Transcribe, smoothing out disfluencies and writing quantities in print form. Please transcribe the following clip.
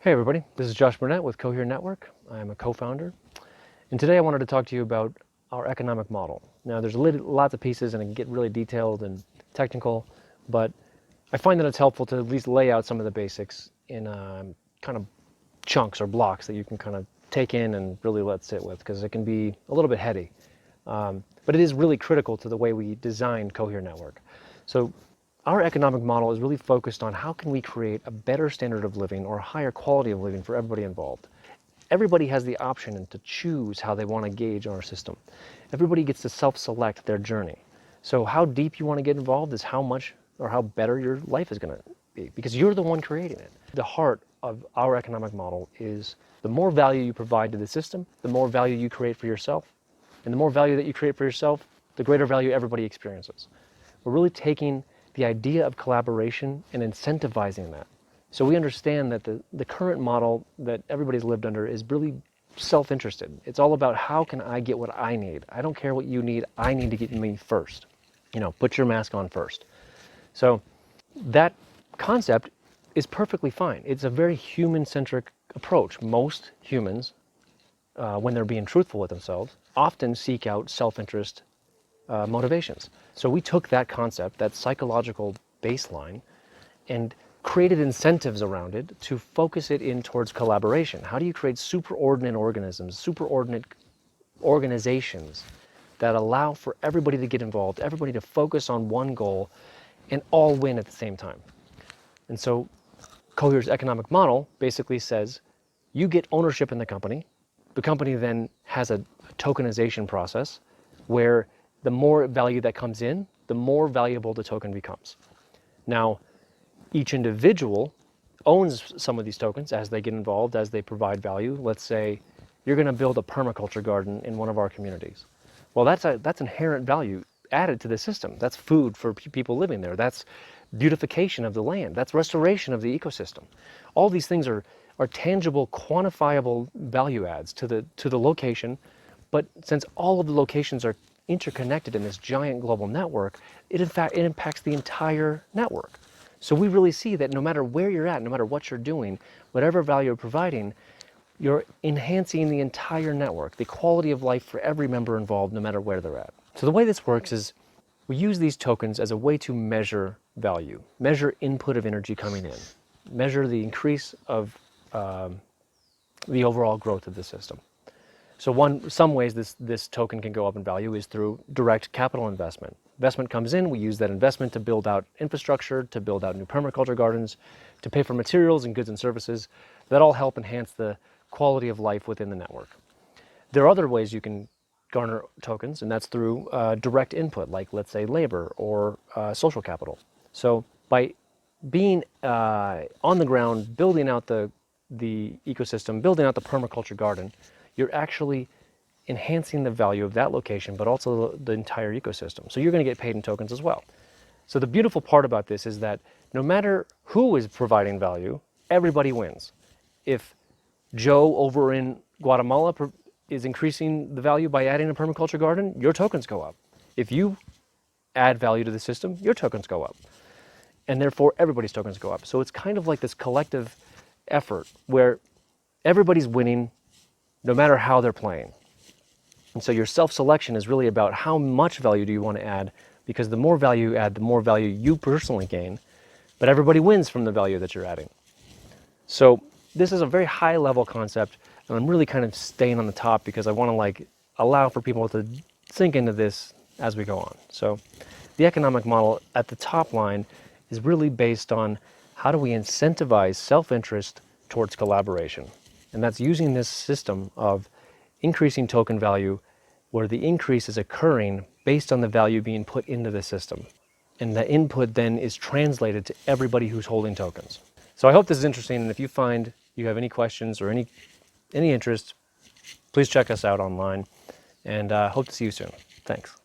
Hey everybody, this is Josh Burnett with Cohere Network. I'm a co-founder, and today I wanted to talk to you about our economic model. Now there's lots of pieces and it can get really detailed and technical, but I find that it's helpful to at least lay out some of the basics in kind of chunks or blocks that you can kind of take in and really let sit with, because it can be a little bit heady. But it is really critical to the way we designed Cohere Network. So our economic model is really focused on how can we create a better standard of living or a higher quality of living for everybody involved. Everybody has the option to choose how they want to engage in our system. Everybody gets to self-select their journey. So how deep you want to get involved is how much or how better your life is going to be, because you're the one creating it. The heart of our economic model is the more value you provide to the system, the more value you create for yourself. And the more value that you create for yourself, the greater value everybody experiences. We're really taking the idea of collaboration and incentivizing that. So we understand that the current model that everybody's lived under is really self-interested. It's all about how can I get what I need. I don't care what you need, I need to get me first. Put your mask on first. So that concept is perfectly fine. It's a very human-centric approach. Most humans, when they're being truthful with themselves, often seek out self-interest motivations. So we took that concept, that psychological baseline, and created incentives around it to focus it in towards collaboration. How do you create superordinate organisms, superordinate organizations that allow for everybody to get involved, everybody to focus on one goal, and all win at the same time? And so Cohere's economic model basically says you get ownership in the company. The company then has a tokenization process where the more value that comes in, the more valuable the token becomes. Now, each individual owns some of these tokens as they get involved, as they provide value. Let's say you're going to build a permaculture garden in one of our communities. Well, that's inherent value added to the system. That's food for people living there. That's beautification of the land. That's restoration of the ecosystem. All these things are tangible, quantifiable value adds to the location. But since all of the locations are interconnected in this giant global network, it impacts the entire network. So we really see that no matter where you're at, no matter what you're doing, whatever value you're providing, you're enhancing the entire network, the quality of life for every member involved, no matter where they're at. So the way this works is we use these tokens as a way to measure value, measure input of energy coming in, measure the increase of the overall growth of the system. So some ways this token can go up in value is through direct capital investment. Investment comes in, we use that investment to build out infrastructure, to build out new permaculture gardens, to pay for materials and goods and services that all help enhance the quality of life within the network. There are other ways you can garner tokens, and that's through direct input, like let's say labor or social capital. So by being on the ground, building out the ecosystem, building out the permaculture garden, you're actually enhancing the value of that location, but also the entire ecosystem. So you're going to get paid in tokens as well. So the beautiful part about this is that no matter who is providing value, everybody wins. If Joe over in Guatemala is increasing the value by adding a permaculture garden, your tokens go up. If you add value to the system, your tokens go up. And therefore, everybody's tokens go up. So it's kind of like this collective effort where everybody's winning no matter how they're playing. And so your self-selection is really about how much value do you want to add, because the more value you add, the more value you personally gain, but everybody wins from the value that you're adding. So this is a very high-level concept, and I'm really kind of staying on the top because I want to allow for people to sink into this as we go on. So the economic model at the top line is really based on how do we incentivize self-interest towards collaboration. And that's using this system of increasing token value where the increase is occurring based on the value being put into the system. And the input then is translated to everybody who's holding tokens. So I hope this is interesting, and if you find you have any questions or any interest, please check us out online, and hope to see you soon. Thanks.